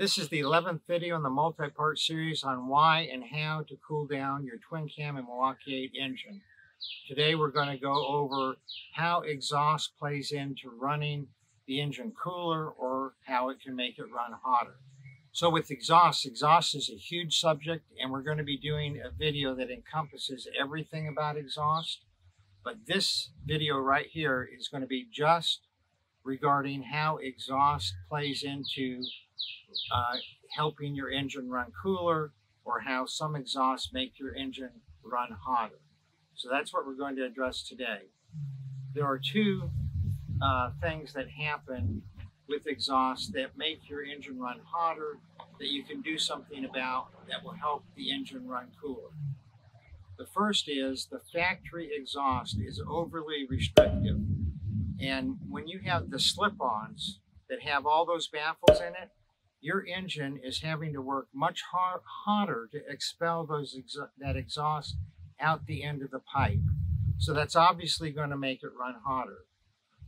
This is the 11th video in the multi-part series on why and how to cool down your twin cam and Milwaukee 8 engine. Today we're going to go over how exhaust plays into running the engine cooler or how it can make it run hotter. So with exhaust is a huge subject, and we're going to be doing a video that encompasses everything about exhaust. But this video right here is going to be just regarding how exhaust plays into helping your engine run cooler, or how some exhausts make your engine run hotter. So that's what we're going to address today. There are two things that happen with exhaust that make your engine run hotter that you can do something about that will help the engine run cooler. The first is the factory exhaust is overly restrictive. And when you have the slip-ons that have all those baffles in it, your engine is having to work much hotter to expel that exhaust out the end of the pipe. So that's obviously going to make it run hotter.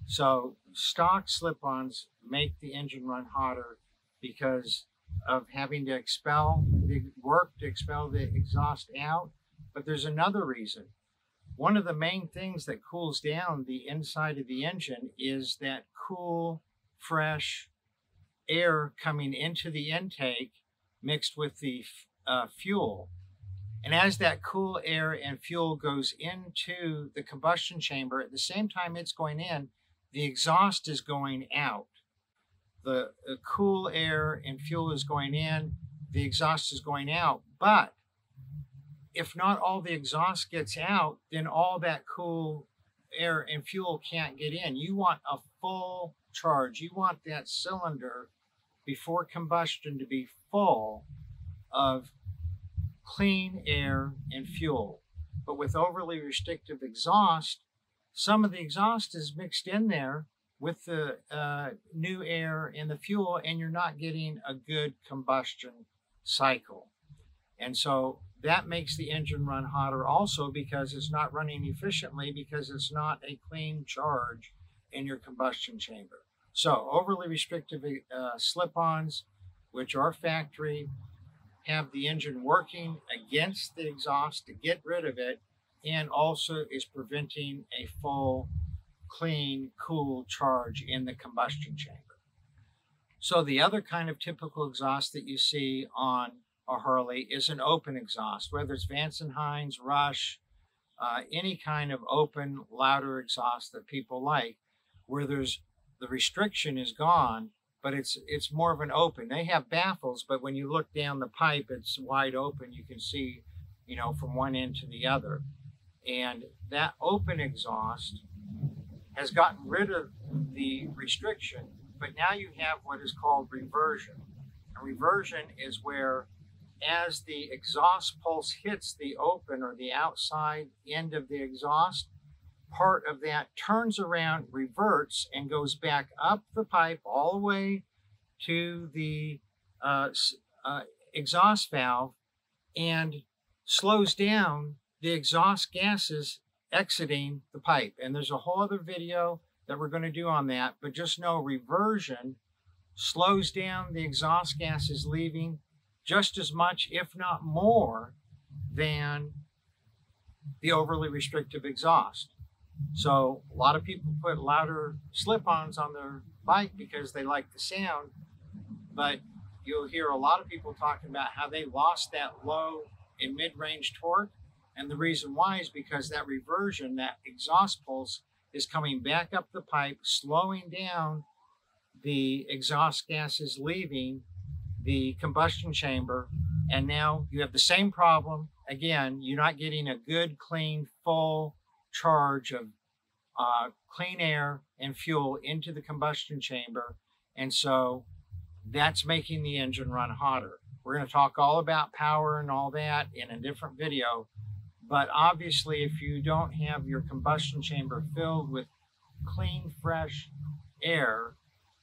So stock slip-ons make the engine run hotter because of having to expel the exhaust out. But there's another reason. One of the main things that cools down the inside of the engine is that cool, fresh air coming into the intake mixed with the fuel. And as that cool air and fuel goes into the combustion chamber, at the same time it's going in, the exhaust is going out. The cool air and fuel is going in, the exhaust is going out. But if not all the exhaust gets out, then all that cool air and fuel can't get in. You want a full charge. You want that cylinder before combustion to be full of clean air and fuel. But with overly restrictive exhaust, some of the exhaust is mixed in there with the new air and the fuel, and you're not getting a good combustion cycle. And so that makes the engine run hotter also, because it's not running efficiently, because it's not a clean charge in your combustion chamber. So overly restrictive slip-ons, which are factory, have the engine working against the exhaust to get rid of it, and also is preventing a full, clean, cool charge in the combustion chamber. So the other kind of typical exhaust that you see on a Harley is an open exhaust, whether it's Vance & Hines, Rush, any kind of open, louder exhaust that people like, where the restriction is gone, but it's more of an open. They have baffles, but when you look down the pipe, it's wide open. You can see, from one end to the other. And that open exhaust has gotten rid of the restriction, but now you have what is called reversion. And reversion is where, as the exhaust pulse hits the open or the outside end of the exhaust, part of that turns around, reverts, and goes back up the pipe all the way to the exhaust valve and slows down the exhaust gases exiting the pipe. And there's a whole other video that we're going to do on that, but just know reversion slows down the exhaust gases leaving just as much, if not more, than the overly restrictive exhaust. So a lot of people put louder slip-ons on their bike because they like the sound, but you'll hear a lot of people talking about how they lost that low and mid-range torque. And the reason why is because that reversion, that exhaust pulse, is coming back up the pipe, slowing down the exhaust gases leaving the combustion chamber. And now you have the same problem. Again, you're not getting a good, clean, full charge of clean air and fuel into the combustion chamber. And so that's making the engine run hotter. We're going to talk all about power and all that in a different video. But obviously, if you don't have your combustion chamber filled with clean, fresh air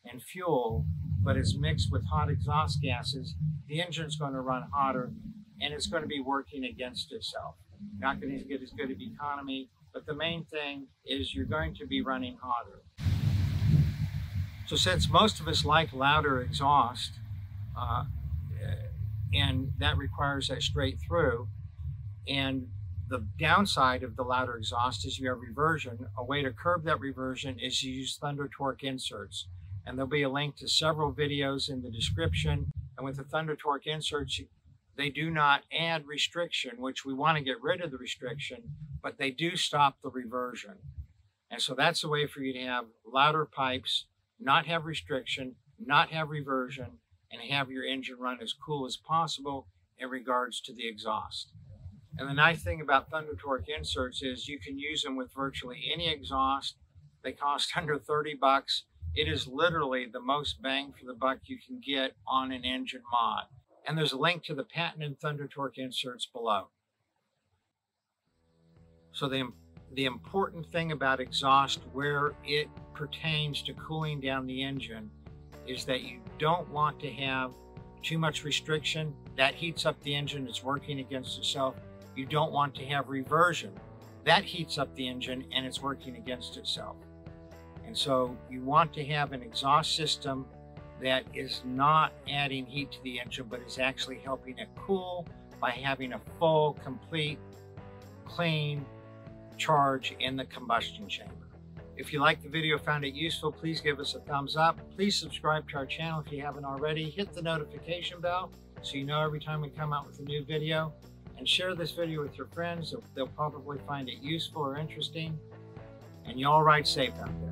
and fuel, but it's mixed with hot exhaust gases, the engine's going to run hotter, and it's going to be working against itself. You're not going to get as good of economy, but the main thing is you're going to be running hotter. So since most of us like louder exhaust, and that requires that straight through. And the downside of the louder exhaust is you have reversion. A way to curb that reversion is to use Thunder Torque inserts. And there'll be a link to several videos in the description. And with the Thunder Torque inserts, they do not add restriction, which we want to get rid of the restriction, but they do stop the reversion. And so that's a way for you to have louder pipes, not have restriction, not have reversion, and have your engine run as cool as possible in regards to the exhaust. And the nice thing about Thunder Torque inserts is you can use them with virtually any exhaust. They cost under 30 bucks. It is literally the most bang for the buck you can get on an engine mod. And there's a link to the patented Thunder Torque inserts below. So the important thing about exhaust where it pertains to cooling down the engine is that you don't want to have too much restriction. That heats up the engine, it's working against itself. You don't want to have reversion. That heats up the engine and it's working against itself. And so you want to have an exhaust system that is not adding heat to the engine, but is actually helping it cool by having a full, complete, clean charge in the combustion chamber. If you liked the video, found it useful, please give us a thumbs up. Please subscribe to our channel if you haven't already. Hit the notification bell so you know every time we come out with a new video. And share this video with your friends. They'll probably find it useful or interesting. And you all ride safe out there.